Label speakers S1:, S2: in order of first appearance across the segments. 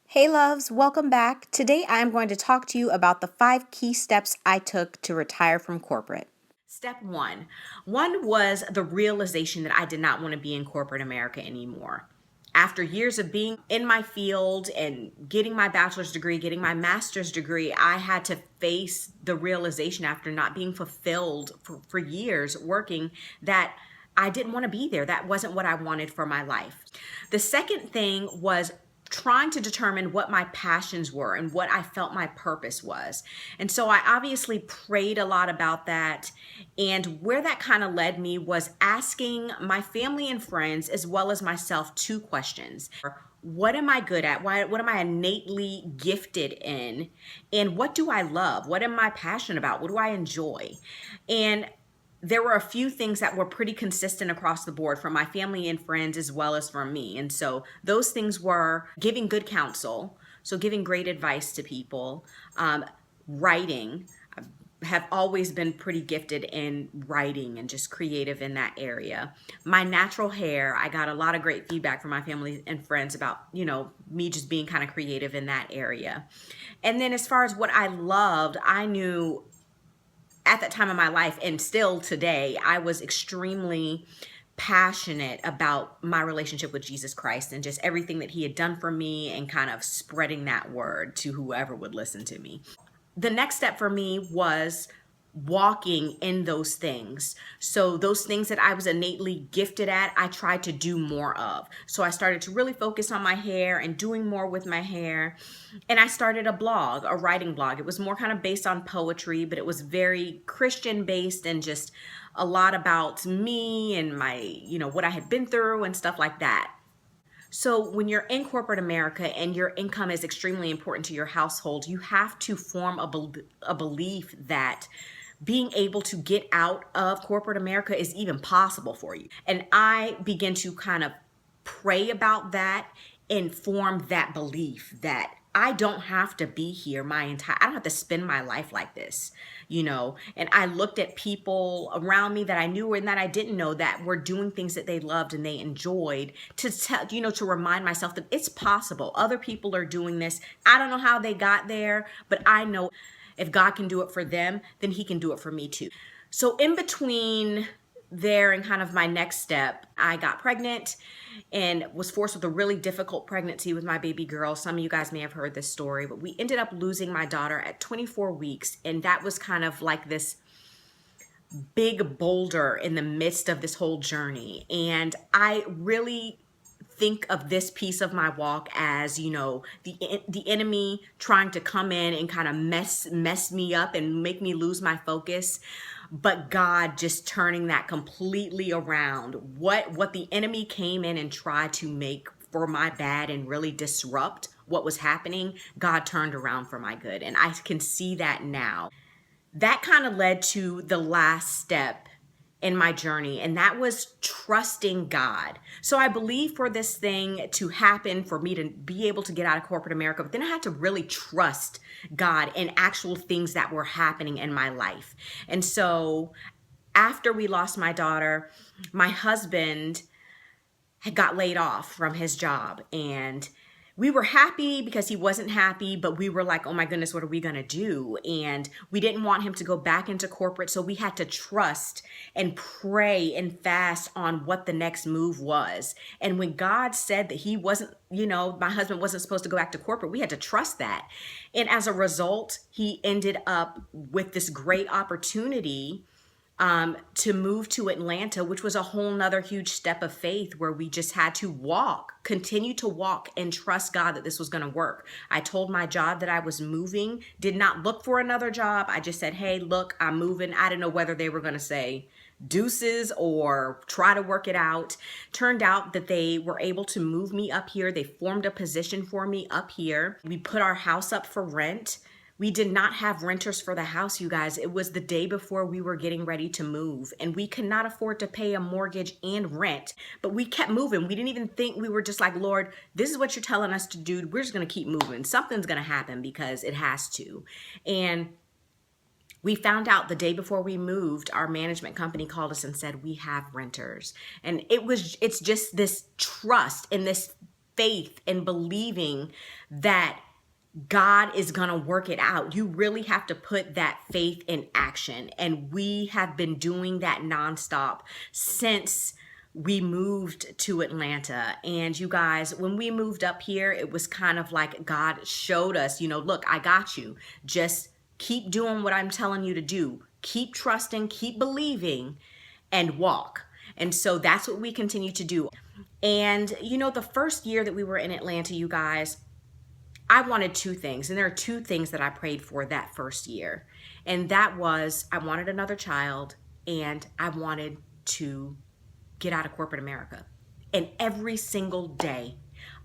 S1: Hey loves, welcome back. Today I am going to talk to you about the 5 key steps I took to retire from corporate.
S2: Step one was the realization that I did not want to be in corporate America anymore. After years of being in my field and getting my bachelor's degree, getting my master's degree, I had to face the realization after not being fulfilled for years working that I didn't want to be there. That wasn't what I wanted for my life. The second thing was trying to determine what my passions were and what I felt my purpose was. And so I obviously prayed a lot about that. And where that kind of led me was asking my family and friends, as well as myself, 2 questions. What am I good at? What am I innately gifted in? And what do I love? What am I passionate about? What do I enjoy? And there were a few things that were pretty consistent across the board from my family and friends as well as from me. And so those things were giving good counsel, so giving great advice to people, writing. I have always been pretty gifted in writing and just creative in that area. My natural hair, I got a lot of great feedback from my family and friends about, me just being kind of creative in that area. And then as far as what I loved, I knew at that time of my life and still today, I was extremely passionate about my relationship with Jesus Christ and just everything that he had done for me and kind of spreading that word to whoever would listen to me. The next step for me was walking in those things. So those things that I was innately gifted at, I tried to do more of. So I started to really focus on my hair and doing more with my hair. And I started a blog, a writing blog. It was more kind of based on poetry, but it was very Christian based and just a lot about me and my, what I had been through and stuff like that. So when you're in corporate America and your income is extremely important to your household, you have to form a belief that being able to get out of corporate America is even possible for you. And I begin to kind of pray about that and form that belief that I don't have to be here I don't have to spend my life like this, And I looked at people around me that I knew and that I didn't know that were doing things that they loved and they enjoyed to tell, to remind myself that it's possible. Other people are doing this. I don't know how they got there, but I know if God can do it for them, then he can do it for me too. So in between there and kind of my next step, I got pregnant and was forced with a really difficult pregnancy with my baby girl. Some of you guys may have heard this story, but we ended up losing my daughter at 24 weeks. And that was kind of like this big boulder in the midst of this whole journey. And I really think of this piece of my walk as, the enemy trying to come in and kind of mess me up and make me lose my focus, but God just turning that completely around. What the enemy came in and tried to make for my bad and really disrupt what was happening, God turned around for my good. And I can see that now. That kind of led to the last step in my journey, and that was trusting God. So I believe for this thing to happen, for me to be able to get out of corporate America, but then I had to really trust God in actual things that were happening in my life. And so after we lost my daughter, my husband had got laid off from his job, and we were happy because he wasn't happy, but we were like, oh my goodness, what are we going to do? And we didn't want him to go back into corporate. So we had to trust and pray and fast on what the next move was. And when God said that he wasn't, my husband wasn't supposed to go back to corporate, we had to trust that. And as a result, he ended up with this great opportunity to move to Atlanta, which was a whole nother huge step of faith where we just had to continue to walk and trust God that this was going to work. I told my job that I was moving, did not look for another job. I just said, hey, look, I'm moving. I didn't know whether they were going to say deuces or try to work it out. Turned out that they were able to move me up here. They formed a position for me up here. We put our house up for rent. We did not have renters for the house, you guys. It was the day before we were getting ready to move, and we could not afford to pay a mortgage and rent, but we kept moving. We didn't even think, we were just like, Lord, this is what you're telling us to do. We're just going to keep moving. Something's going to happen because it has to. And we found out the day before we moved, our management company called us and said, we have renters. And it's just this trust and this faith and believing that God is going to work it out. You really have to put that faith in action. And we have been doing that nonstop since we moved to Atlanta. And you guys, when we moved up here, it was kind of like God showed us, look, I got you. Just keep doing what I'm telling you to do. Keep trusting, keep believing, and walk. And so that's what we continue to do. And the first year that we were in Atlanta, you guys, I wanted two things. And there are two things that I prayed for that first year. And that was I wanted another child and I wanted to get out of corporate America. And every single day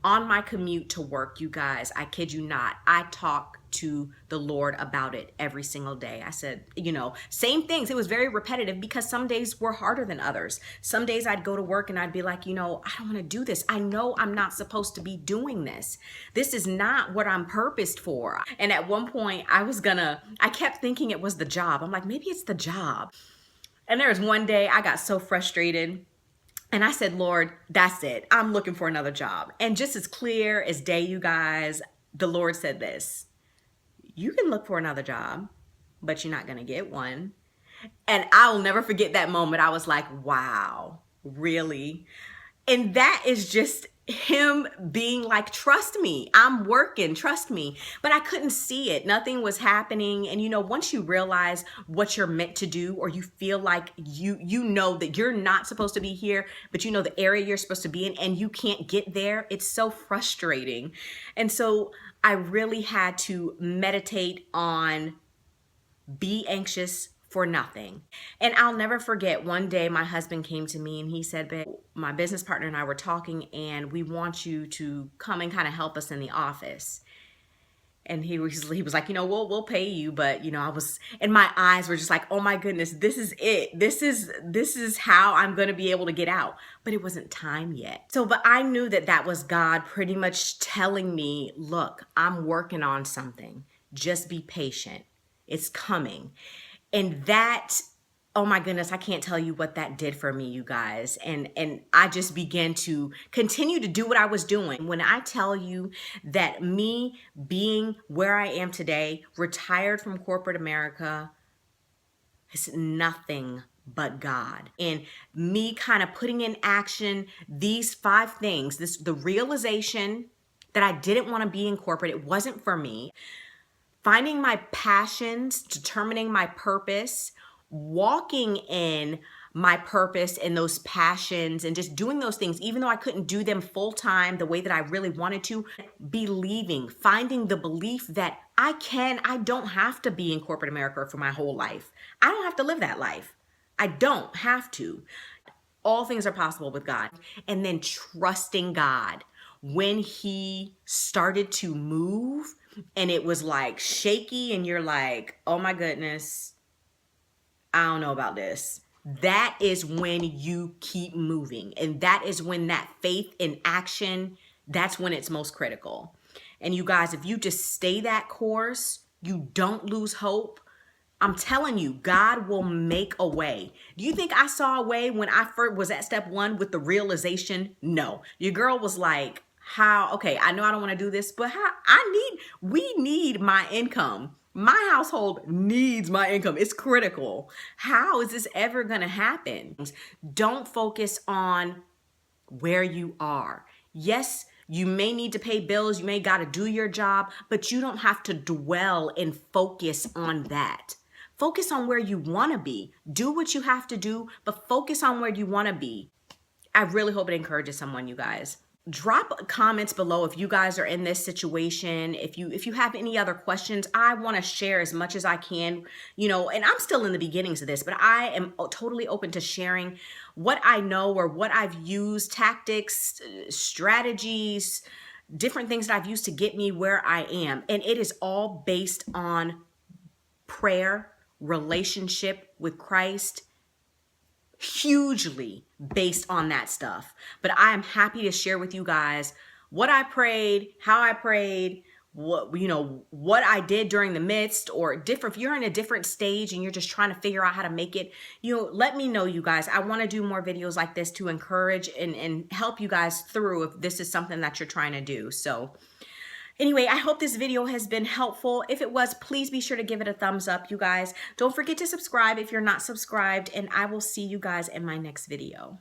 S2: on my commute to work, you guys, I kid you not, I talk to the Lord about it every single day. I said, same things. It was very repetitive because some days were harder than others. Some days I'd go to work and I'd be like, I don't want to do this. I know I'm not supposed to be doing this. This is not what I'm purposed for. And at one point I kept thinking it was the job. I'm like, maybe it's the job. And there was one day I got so frustrated. And I said, Lord, that's it. I'm looking for another job. And just as clear as day, you guys, the Lord said this: you can look for another job, but you're not going to get one. And I'll never forget that moment. I was like, wow, really? And that is just him being like, trust me, I'm working, trust me. But I couldn't see it. Nothing was happening. And once you realize what you're meant to do, or you feel like you know that you're not supposed to be here, but the area you're supposed to be in and you can't get there, it's so frustrating. And so I really had to meditate on be anxious for nothing. And I'll never forget, one day my husband came to me and he said, babe, my business partner and I were talking and we want you to come and kind of help us in the office. And he was like, we'll pay you. But, and my eyes were just like, oh my goodness, this is it. This is how I'm going to be able to get out. But it wasn't time yet. But I knew that was God pretty much telling me, look, I'm working on something. Just be patient. It's coming. And that, oh my goodness, I can't tell you what that did for me, you guys. And I just began to continue to do what I was doing. When I tell you that me being where I am today, retired from corporate America, is nothing but God. And me kind of putting in action these 5 things, the realization that I didn't want to be in corporate, it wasn't for me. Finding my passions, determining my purpose, walking in my purpose and those passions and just doing those things, even though I couldn't do them full time the way that I really wanted to, believing, finding the belief that I don't have to be in corporate America for my whole life. I don't have to live that life. I don't have to. All things are possible with God. And then trusting God when he started to move and it was like shaky and you're like, oh my goodness, I don't know about this. That is when you keep moving. And that is when that faith in action, that's when it's most critical. And you guys, if you just stay that course, you don't lose hope, I'm telling you, God will make a way. Do you think I saw a way when I first was at step 1 with the realization? No. Your girl was like, how? Okay, I know I don't want to do this, but we need my income. My household needs my income. It's critical. How is this ever going to happen? Don't focus on where you are. Yes, you may need to pay bills. You may got to do your job, but you don't have to dwell and focus on that. Focus on where you want to be. Do what you have to do, but focus on where you want to be. I really hope it encourages someone, you guys. Drop comments below if you guys are in this situation. If you have any other questions, I want to share as much as I can, and I'm still in the beginnings of this, but I am totally open to sharing what I know or what I've used, tactics, strategies, different things that I've used to get me where I am. And it is all based on prayer, relationship with Christ, hugely based on that stuff. But I am happy to share with you guys what I prayed, how I prayed, what I did during the midst, or different, if you're in a different stage and you're just trying to figure out how to make it, let me know, you guys. I want to do more videos like this to encourage and help you guys through if this is something that you're trying to do. So anyway, I hope this video has been helpful. If it was, please be sure to give it a thumbs up, you guys. Don't forget to subscribe if you're not subscribed, and I will see you guys in my next video.